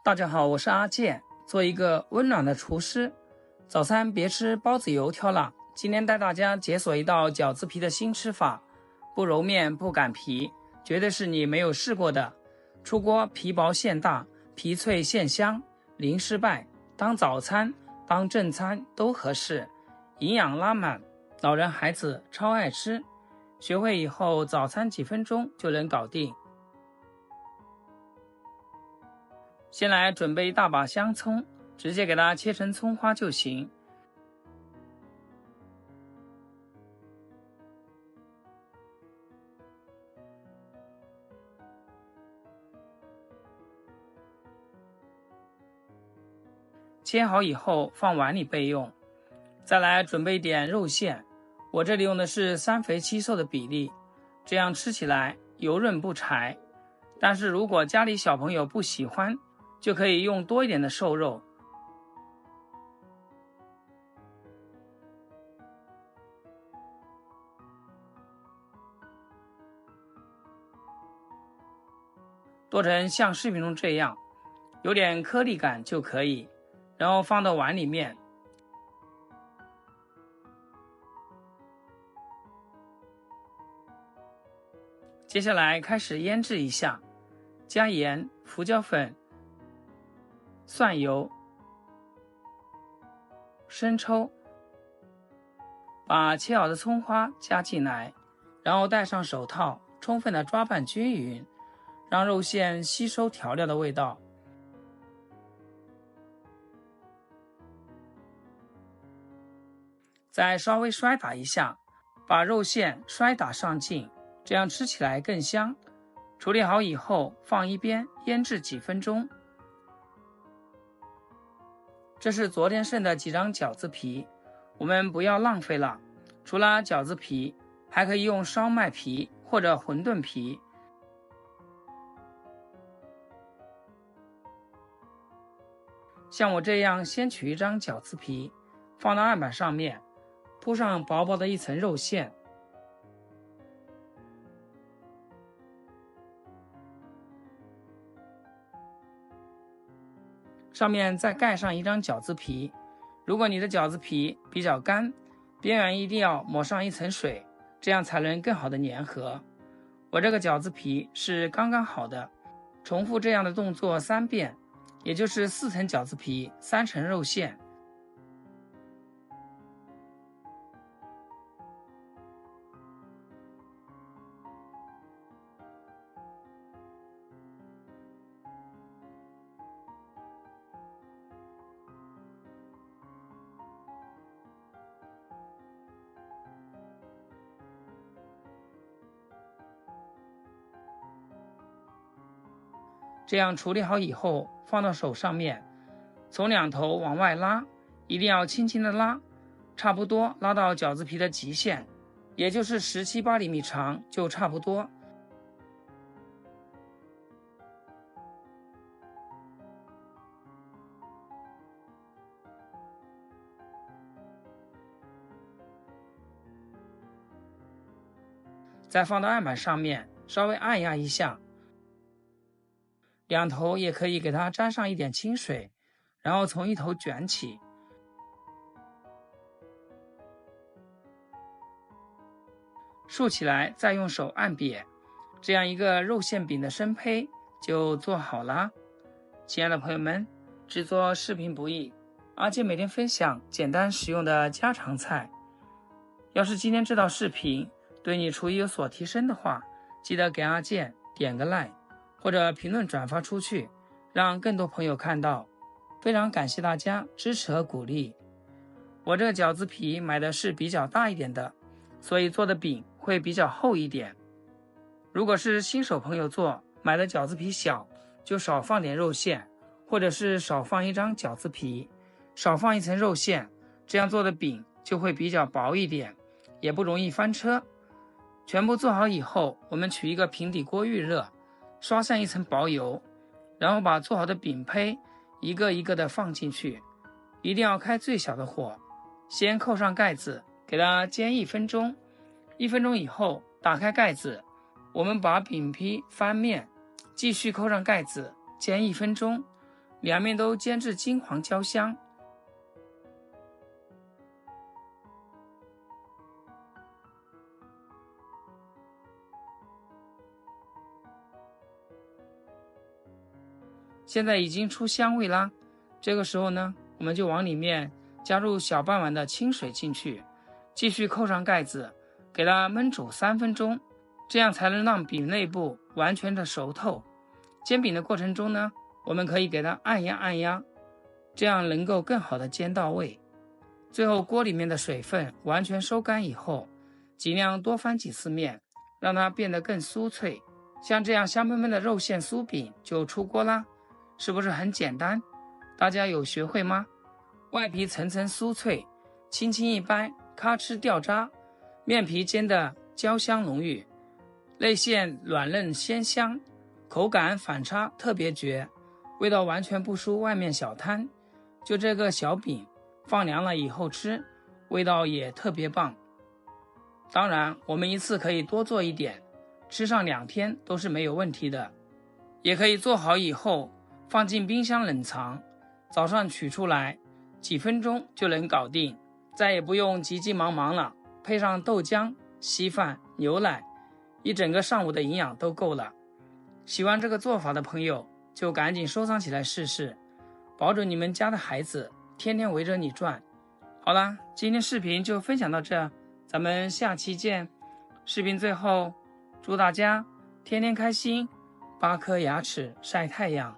大家好，我是阿健，做一个溫暖的廚師。早餐別吃包子油條了，今天帶大家解鎖一道餃子皮的新吃法，不揉面不擀皮，絕對是你沒有試過的。出鍋皮薄餡大，皮脆餡香，零失敗，當早餐當正餐都合適，營養拉滿，老人孩子超愛吃。學會以後早餐幾分鐘就能搞定。先來準備一大把香蔥，直接給它切成蔥花就行。切好以後放碗裡備用。再來準備一點肉餡，我這裡用的是3肥7瘦的比例，這樣吃起來油潤不柴。但是如果家裡小朋友不喜歡，就可以用多一點的瘦肉。剁成像視頻中這樣，有點顆粒感就可以，然後放到碗裡面。接下來開始醃製一下，加鹽、胡椒粉、蒜油、生抽，把切好的蔥花加進來，然後戴上手套，充分的抓拌均勻，讓肉餡吸收調料的味道。再稍微摔打一下，把肉餡摔打上勁，這樣吃起來更香。處理好以後放一邊醃製幾分鐘。這是昨天剩的幾張餃子皮，我們不要浪費了。除了餃子皮，還可以用燒麥皮或者餛飩皮。像我這樣，先取一張餃子皮，放到案板上面，鋪上薄薄的一層肉餡。上面再蓋上一張餃子皮，如果你的餃子皮比較乾，邊緣一定要抹上一層水，這樣才能更好的粘合。我這個餃子皮是剛剛好的，重複這樣的動作3遍，也就是4層餃子皮，3層肉餡。這樣處理好以後，放到手上面，從兩頭往外拉，一定要輕輕的拉，差不多拉到餃子皮的極限，也就是17、8厘米長就差不多。再放到案板上面，稍微按壓一下。两頭也可以給它沾上一點清水，然後從一頭捲起，豎起來，再用手按癟，這樣一個肉餡餅的生胚就做好了。親愛的朋友們，製作視頻不易，阿健每天分享簡單實用的家常菜。要是今天這道視頻對你廚藝有所提升的話，記得給阿健點個 like。或者評論轉發出去，讓更多朋友看到。非常感謝大家支持和鼓勵。我這個餃子皮買的是比較大一點的，所以做的餅會比較厚一點。如果是新手朋友做，買的餃子皮小，就少放點肉餡，或者是少放一張餃子皮，少放一層肉餡，這樣做的餅就會比較薄一點，也不容易翻車。全部做好以後，我們取一個平底鍋預熱，刷上一層薄油，然後把做好的餅胚一個一個的放進去，一定要開最小的火，先扣上蓋子，給它煎1分鐘。1分鐘以後打開蓋子，我們把餅皮翻面，繼續扣上蓋子煎1分鐘。兩面都煎至金黃焦香。现在已经出香味啦，这个时候呢，我们就往里面加入小半碗的清水进去，继續扣上蓋子，給它燜煮3分鐘，這樣才能讓餅內部完全的熟透。煎餅的過程中呢，我們可以給它按壓，這樣能夠更好的煎到位。最後鍋裡面的水分完全收乾以後，盡量多翻幾次面，讓它變得更酥脆。像這樣香噴噴的肉餡酥餅就出鍋啦，是不是很簡單？大家有學會嗎？外皮層層酥脆，輕輕一掰，咔哧掉渣，面皮煎得焦香濃郁，內餡軟嫩鮮香，口感反差特別絕，味道完全不輸外面小攤。就這個小餅放涼了以後吃，味道也特別棒。當然，我們一次可以多做一點，吃上2天都是沒有問題的。也可以做好以後放進冰箱冷藏，早上取出來，幾分鐘就能搞定，再也不用急急忙忙了。配上豆漿、稀飯、牛奶，一整個上午的營養都夠了。喜歡這個做法的朋友，就趕緊收藏起來試試，保準你們家的孩子天天圍着你轉。好啦，今天視頻就分享到這，咱們下期見。視頻最後，祝大家天天開心，8顆牙齒曬太陽。